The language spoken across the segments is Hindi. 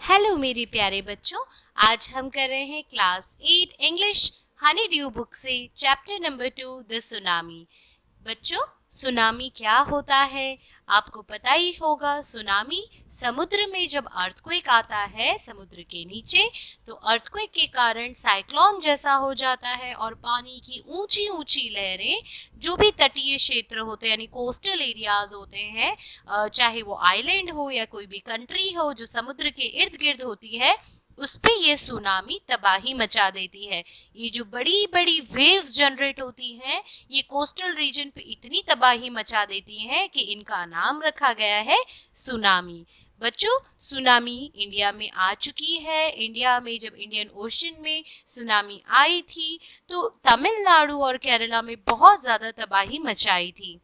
हेलो मेरे प्यारे बच्चों, आज हम कर रहे हैं class 8 English Honey due book से चैप्टर नंबर 2 द सुनामी। बच्चों, सुनामी क्या होता है आपको पता ही होगा। सुनामी समुद्र में जब अर्थक्वेक आता है समुद्र के नीचे, तो अर्थक्वेक के कारण साइक्लोन जैसा हो जाता है और पानी की ऊंची ऊंची लहरें जो भी तटीय क्षेत्र होते हैं यानी कोस्टल एरियाज होते हैं, चाहे वो आइलैंड हो या कोई भी कंट्री हो जो समुद्र के इर्द गिर्द होती है, उस पे ये सुनामी तबाही मचा देती है। ये जो बड़ी बड़ी वेव्स जनरेट होती हैं, ये कोस्टल रीजन पे इतनी तबाही मचा देती हैं कि इनका नाम रखा गया है सुनामी। बच्चों, सुनामी इंडिया में आ चुकी है। इंडिया में जब इंडियन ओशन में सुनामी आई थी तो तमिलनाडु और केरला में बहुत ज्यादा तबाही मचाई थी।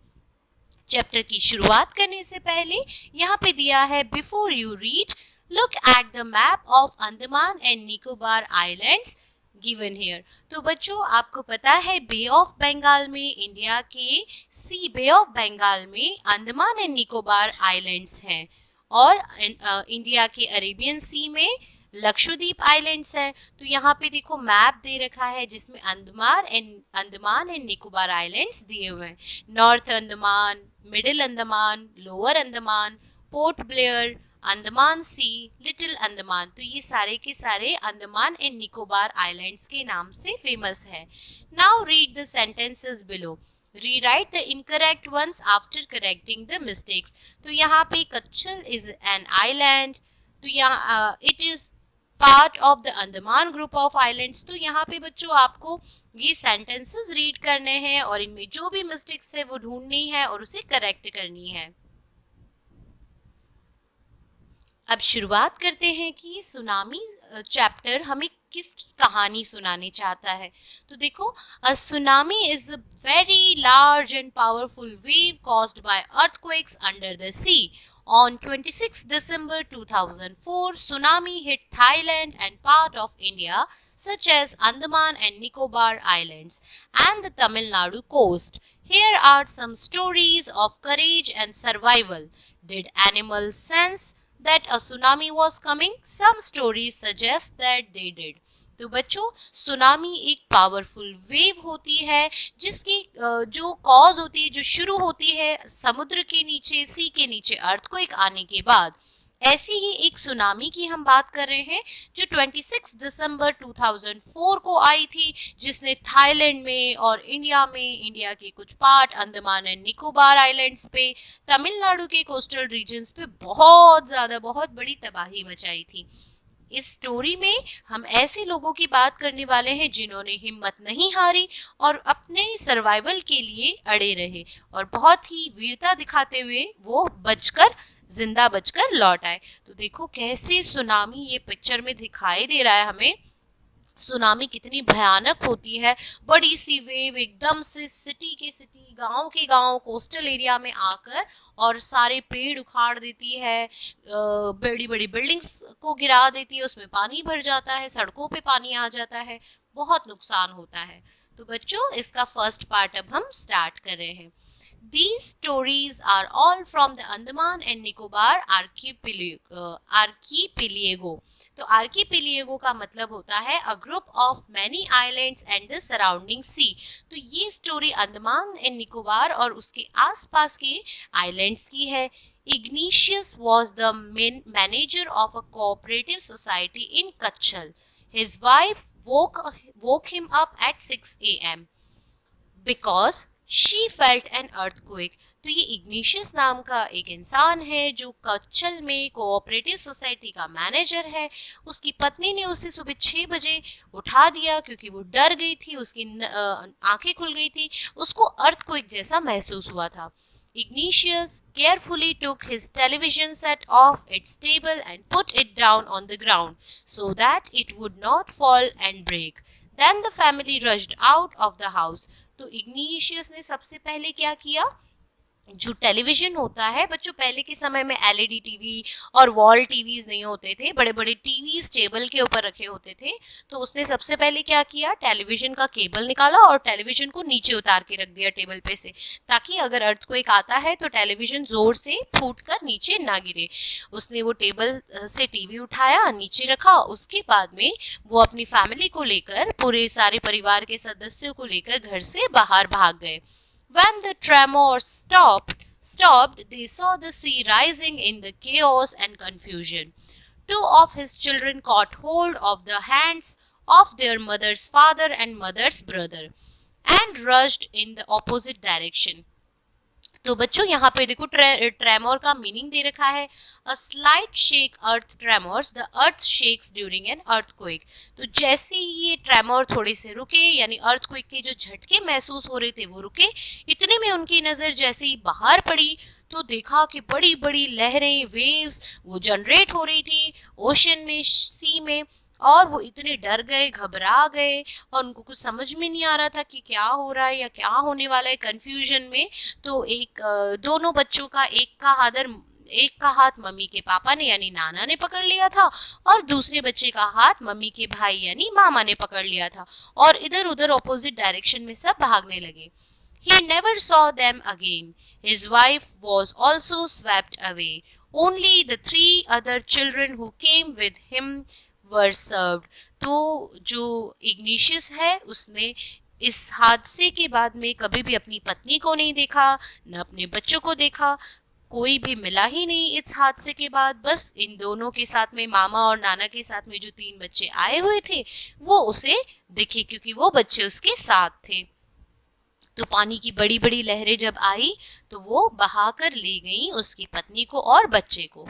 चैप्टर की शुरुआत करने से पहले यहाँ पे दिया है, before you read look at the map of Andaman and Nicobar Islands given here। तो बच्चों, आपको पता है बे ऑफ बंगाल में, इंडिया के सी बे ऑफ बंगाल में अंडमान एंड निकोबार आइलैंड्स हैं और इंडिया के अरेबियन सी में लक्षद्वीप आइलैंड्स हैं। तो यहाँ पे देखो मैप दे रखा है जिसमें अंडमान एंड निकोबार आइलैंड्स दिए हुए हैं। North Andaman, middle Andaman, lower Andaman, Port Blair, Andaman sea, little Andaman. तो ये सारे के सारे अंडमान एंड निकोबार आइलैंड्स के नाम से फेमस है। Now read the sentences below, rewrite the incorrect ones after correcting the mistakes. तो यहाँ पे कच्छल इज एन आइलैंड, तो यहाँ it is part of the Andaman group of islands. तो यहाँ पे बच्चों आपको ये सेंटेंसेस रीड करने हैं और इनमें जो भी मिस्टेक्स है वो ढूंढनी है और उसे करेक्ट करनी है। अब शुरुआत करते हैं कि सुनामी चैप्टर हमें किसकी कहानी सुनानी चाहता है। तो देखो, a tsunami is a very large and powerful wave caused by earthquakes under the sea. On 26 December 2004, tsunami hit Thailand and part of India, such as Andaman and Nicobar Islands and the Tamil Nadu coast. Here are some stories of courage and survival. Did animals sense that a tsunami was coming? Some stories suggest that they did. तो बच्चों, सुनामी एक पावरफुल वेव होती है जिसकी जो कॉज होती है, जो शुरू होती है समुद्र के नीचे, सी के नीचे अर्थक्वेक आने के बाद। ऐसी ही एक सुनामी की हम बात कर रहे हैं जो 26 दिसंबर 2004 को आई थी, जिसने थाईलैंड में और इंडिया में, इंडिया के कुछ part Andaman and Nicobar islands पे, तमिलनाडु के कोस्टल रीजन्स पे बहुत बड़ी तबाही मचाई थी। इस स्टोरी में हम ऐसे लोगों की बात करने वाले हैं जिन्होंने हिम्मत नहीं हारी और अपने सर्वाइवल के लिए अड़े रहे और बहुत ही वीरता दिखाते हुए वो जिंदा बचकर लौट आए। तो देखो कैसे सुनामी ये पिक्चर में दिखाई दे रहा है हमें। सुनामी कितनी भयानक होती है, बड़ी सी वेव एकदम से सिटी के सिटी, गांव के गांव, कोस्टल एरिया में आकर और सारे पेड़ उखाड़ देती है, बड़ी बड़ी बिल्डिंग्स को गिरा देती है, उसमें पानी भर जाता है, सड़कों पे पानी आ जाता है, बहुत नुकसान होता है। तो बच्चों, इसका फर्स्ट पार्ट अब हम स्टार्ट कर रहे हैं। These stories are all from the Andaman and Nicobar archipelago। तो archipelago का मतलब होता है a group of many islands and the surrounding sea। तो ये स्टोरी अंडमान एंड निकोबार और उसके आसपास के आइलैंड्स की है। Ignatius was the manager of a cooperative society in Kachchal। His wife woke him up at 6 a.m. because she felt an earthquake। तो ये इग्निशियस नाम का एक इंसान है जो कच्छल में कोऑपरेटिव सोसाइटी का मैनेजर है। उसकी पत्नी ने उसे सुबह 6 बजे उठा दिया क्योंकि वो डर गई थी, उसकी आंखें खुल गई थी, उसको अर्थक्वेक जैसा महसूस हुआ था। Ignatius carefully took his television set off its table and put it down on the ground so that it would not fall and break। Then the family rushed out of the house। तो इग्निशियस ने सबसे पहले क्या किया, जो टेलीविजन होता है बच्चों, पहले के समय में एलईडी टीवी और वॉल टीवीज नहीं होते थे, बड़े बड़े टीवीज टेबल के ऊपर रखे होते थे। तो उसने सबसे पहले क्या किया, टेलीविजन का केबल निकाला और टेलीविजन को नीचे उतार के रख दिया टेबल पे से, ताकि अगर अर्थक्वेक आता है तो टेलीविजन जोर से फूट कर नीचे ना गिरे। उसने वो टेबल से टीवी उठाया, नीचे रखा, उसके बाद में वो अपनी फैमिली को लेकर, पूरे सारे परिवार के सदस्यों को लेकर घर से बाहर भाग गए। When the tremors stopped, they saw the sea rising in the chaos and confusion. Two of his children caught hold of the hands of their mother's father and mother's brother and rushed in the opposite direction. तो बच्चों यहाँ पे देखो ट्रेमोर का मीनिंग दे रखा है, a slight shake earth tremors, the earth shakes during an earthquake. तो जैसे ही ये ट्रेमोर थोड़े से रुके, यानी अर्थक्वेक के जो झटके महसूस हो रहे थे वो रुके, इतने में उनकी नजर जैसे ही बाहर पड़ी तो देखा कि बड़ी बड़ी लहरें, वेव्स वो जनरेट हो रही थी ओशन में, सी में, और वो इतने डर गए, घबरा गए और उनको कुछ समझ में नहीं आ रहा था कि क्या हो रहा है या क्या होने वाला है, कंफ्यूजन में। तो दोनों बच्चों का एक का हाथ मम्मी के पापा ने यानी नाना ने पकड़ लिया था और दूसरे बच्चे का हाथ मम्मी के भाई यानी मामा ने पकड़ लिया था और इधर उधर ऑपोजिट डायरेक्शन में सब भागने लगे। He never saw them again. His wife was also swept away. Only the 3 other children who came with him were served. तो जो इग्निशियस है उसने इस हादसे के बाद में कभी भी अपनी पत्नी को नहीं देखा, न अपने बच्चों को देखा, कोई भी मिला ही नहीं इस हादसे के बाद। बस इन दोनों के साथ में, मामा और नाना के साथ में जो 3 बच्चे आए हुए थे वो उसे दिखे, क्योंकि वो बच्चे उसके साथ थे। तो पानी की बड़ी बड़ी लहरें जब आई तो वो बहाकर ले गई उसकी पत्नी को और बच्चे को।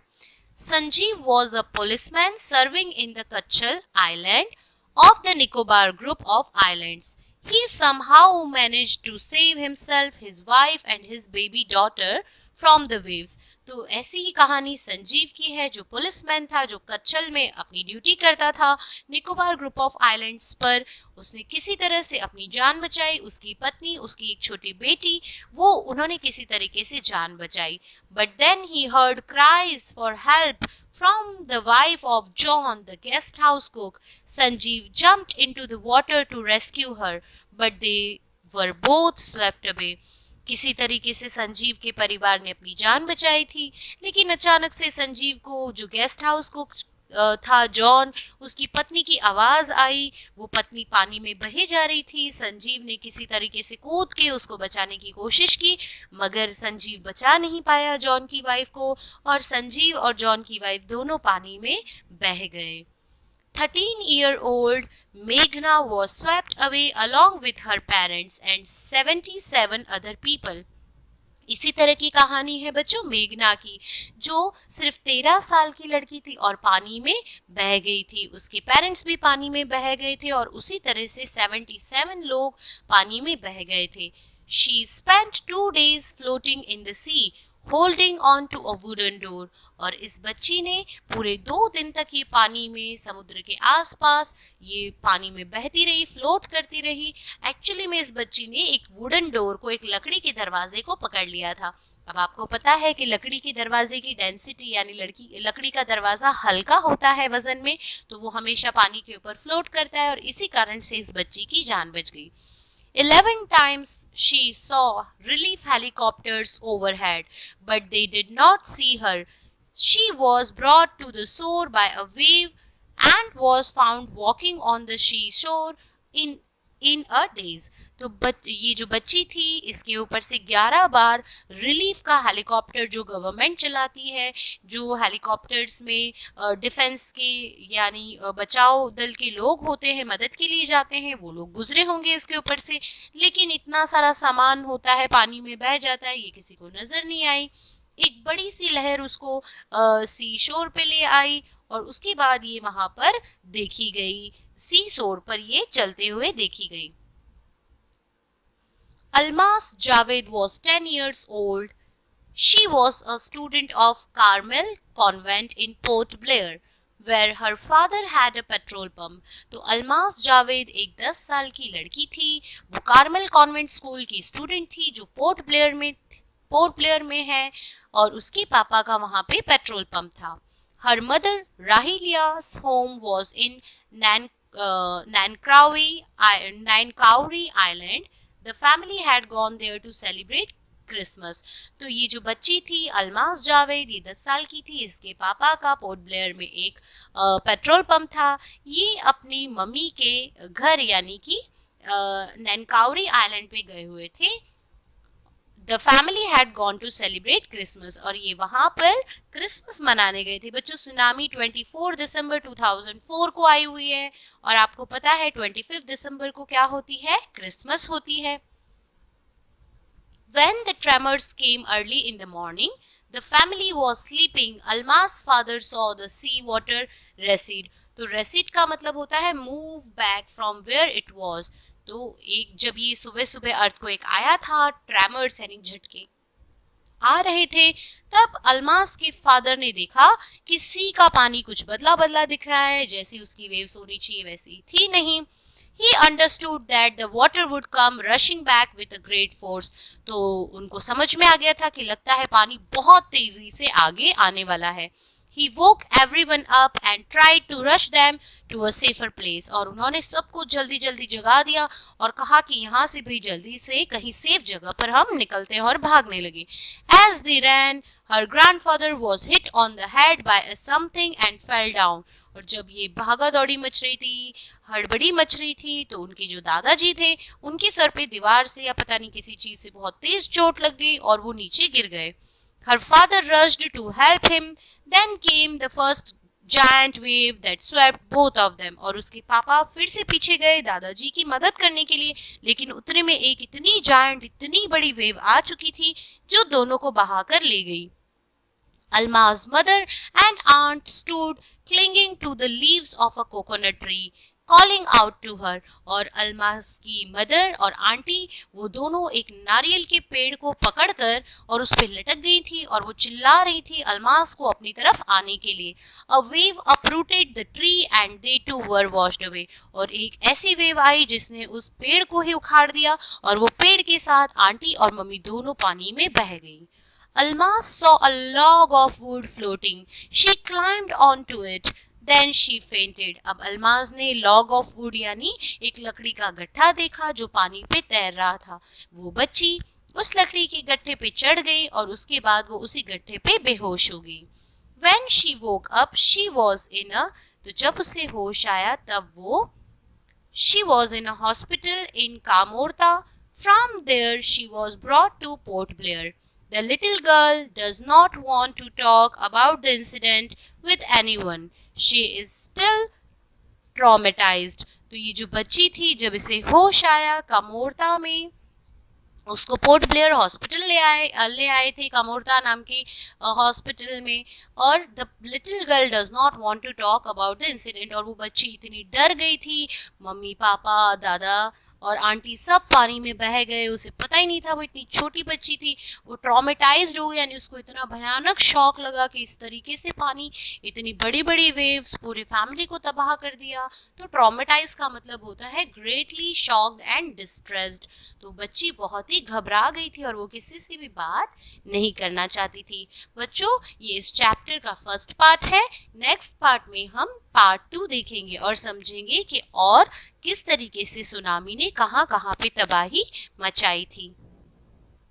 Sanjeev was a policeman serving in the Kachal Island of the Nicobar group of islands. He somehow managed to save himself, his wife and his baby daughter from the waves. तो ऐसी ही कहानी संजीव की है, जो पुलिसमैन था, जो कच्छल में अपनी ड्यूटी करता था निकोबार ग्रुप ऑफ आइलैंड्स पर। उसने किसी तरह से अपनी जान बचाई, उसकी पत्नी, उसकी एक छोटी बेटी, वो उन्होंने किसी तरीके से जान बचाई। But then he heard cries for help from the wife of John, the guest house cook. Sanjeev jumped into the water to rescue her, but they were both swept away. किसी तरीके से संजीव के परिवार ने अपनी जान बचाई थी, लेकिन अचानक से संजीव को, जो गेस्ट हाउस कुक था जॉन, उसकी पत्नी की आवाज आई। वो पत्नी पानी में बहे जा रही थी। संजीव ने किसी तरीके से कूद के उसको बचाने की कोशिश की, मगर संजीव बचा नहीं पाया जॉन की वाइफ को, और संजीव और जॉन की वाइफ दोनों पानी में बह गए। 13-year-old Meghna was swept away along with her parents and 77 other people. इसी तरह की कहानी है बच्चों मेघना की, जो सिर्फ 13 साल की लड़की थी और पानी में बह गई थी। उसके पेरेंट्स भी पानी में बह गए थे और उसी तरह से 77 लोग पानी में बह गए थे। She spent 2 days floating in the sea, holding on to a wooden door. और इस बच्ची ने पूरे 2 दिन तक ये पानी में, समुद्र के आसपास ये पानी में बहती रही, फ्लोट करती रही। एक्चुअली में इस बच्ची ने एक वुडन डोर को, एक लकड़ी के दरवाजे को पकड़ लिया था। अब आपको पता है कि लकड़ी के दरवाजे की डेंसिटी, यानी लकड़ी का दरवाजा हल्का होता है वजन में, तो वो हमेशा पानी के ऊपर फ्लोट करता है, और इसी कारण से इस बच्ची की जान बच गई। 11 times she saw relief helicopters overhead, but they did not see her. She was brought to the shore by a wave and was found walking on the seashore in a daze. तो ये जो बच्ची थी, इसके ऊपर से 11 बार रिलीफ का हेलीकॉप्टर, जो गवर्नमेंट चलाती है, जो हेलीकॉप्टर्स में डिफेंस के यानी बचाव दल के लोग होते हैं, मदद के लिए जाते हैं, वो लोग गुजरे होंगे इसके ऊपर से, लेकिन इतना सारा सामान होता है, पानी में बह जाता है, ये किसी को नजर नहीं आई। एक बड़ी सी लहर उसको सी शोर पे ले आई और उसके बाद ये वहां पर देखी गई, सी शोर पर ये चलते हुए देखी गई। Almas Javed was 10 years old. She was a student of Carmel Convent in Port Blair, where her father had a petrol pump. तो अलमास जावेद एक 10 साल की लड़की थी। वो कार्मेल कॉन्वेंट स्कूल की स्टूडेंट थी जो पोर्ट ब्लेयर में पोर्ट ब्लेयर में है और उसके पापा का वहां पे पेट्रोल पंप था। Her mother Rahilia's home was in Nancowry Island. The family had gone there to celebrate Christmas. तो ये जो बच्ची थी अलमास जावेद, ये 10 साल की थी, इसके पापा का पोर्ट ब्लेयर में एक पेट्रोल पंप था। ये अपनी मम्मी के घर यानी कि नैनकाउरी आइलैंड पे गए हुए थे। The family had gone to celebrate Christmas और ये वहां पर क्रिसमस मनाने गए थे। बच्चों सुनामी 24 दिसंबर 2004 को आई हुई है और आपको पता है 25 दिसंबर को क्या होती है, क्रिसमस होती है। When the tremors came early in the morning, the family was sleeping. Alma's father saw the sea water recede. तो recede का मतलब होता है move back from where it was. तो एक जब ये सुबह सुबह अर्थक्वेक आया था, ट्रेमर्स यानी झटके आ रहे थे, तब अलमास के फादर ने देखा कि सी का पानी कुछ बदला बदला दिख रहा है, जैसी उसकी वेव्स होनी चाहिए वैसी थी नहीं। He understood that the water would come rushing back with a great force. तो उनको समझ में आ गया था कि लगता है पानी बहुत तेजी से आगे आने वाला है। He woke everyone up and tried to rush them to a safer place. और उन्होंने सबको जल्दी जल्दी जगा दिया और कहा कि यहाँ से भी जल्दी से कहीं सेफ जगह पर हम निकलते हैं और भागने लगे। As they ran, her grandfather was hit on the head by a something and fell down. और जब ये भागा दौड़ी मच रही थी, हड़बड़ी मच रही थी, तो उनके जो दादाजी थे उनके सर पे दीवार से या पता नहीं किसी चीज से बहुत तेज चोट लग गई और वो नीचे गिर गए। Her father rushed to help him. Then came the first giant wave that swept both of them. और उसके पापा फिर से पीछे गए दादाजी की मदद करने के लिए, लेकिन उतने में एक इतनी जायंट, इतनी बड़ी वेव आ चुकी थी जो दोनों को बहाकर ले गई। Alma's mother and aunt stood clinging to the leaves of a coconut tree, calling out to her. और अलमास की मदर और आंटी वो दोनों एक नारियल के पेड़ को पकड़कर और उस पे लटक गई थी और वो चिल्ला रही थी अलमास को अपनी तरफ आने के लिए। A wave uprooted the tree and they too were washed away. और एक ऐसी वेव आई जिसने उस पेड़ को ही उखाड़ दिया और वो पेड़ के साथ आंटी और मम्मी दोनों पानी में बह गई। Almas saw a log of wood floating. She climbed onto it. Then she fainted. अब अलमाज ने log of wood यानी एक लकड़ी का गट्ठा देखा जो पानी पे तैर रहा था। वो बच्ची उस लकड़ी के गट्ठे पे चढ़ गई और उसके बाद वो उसी गट्ठे पे बेहोश हो गई। When she woke up, she was in a तो जब उसे होश आया तब वो she was in a hospital in Kamorta. From there she was brought to Port Blair. The little girl does not want to talk about the incident with anyone. She is still traumatized. तो ये जो बच्ची थी जब इसे होश आया कामोर्ता में, उसको पोर्ट ब्लेयर हॉस्पिटल ले आए थे कामोर्ता नाम की हॉस्पिटल में। और the little girl does not want to talk about the incident. और वो बच्ची इतनी डर गई थी, मम्मी पापा दादा और आंटी सब पानी में बह गए, उसे पता ही नहीं था, वो इतनी छोटी बच्ची थी, वो ट्रॉमेटाइज्ड हो गई, यानी उसको इतना भयानक शॉक लगा कि इस तरीके से पानी, इतनी बड़ी बड़ी वेव्स पूरी फैमिली को तबाह कर दिया। तो ट्रॉमेटाइज का मतलब होता है ग्रेटली शॉक्ड एंड डिस्ट्रेस्ड। तो बच्ची बहुत ही घबरा गई थी और वो किसी से भी बात नहीं करना चाहती थी। बच्चों ये इस चैप्टर का फर्स्ट पार्ट है। नेक्स्ट पार्ट में हम पार्ट 2 देखेंगे और समझेंगे कि और किस तरीके से सुनामी ने कहां कहां पे तबाही मचाई थी।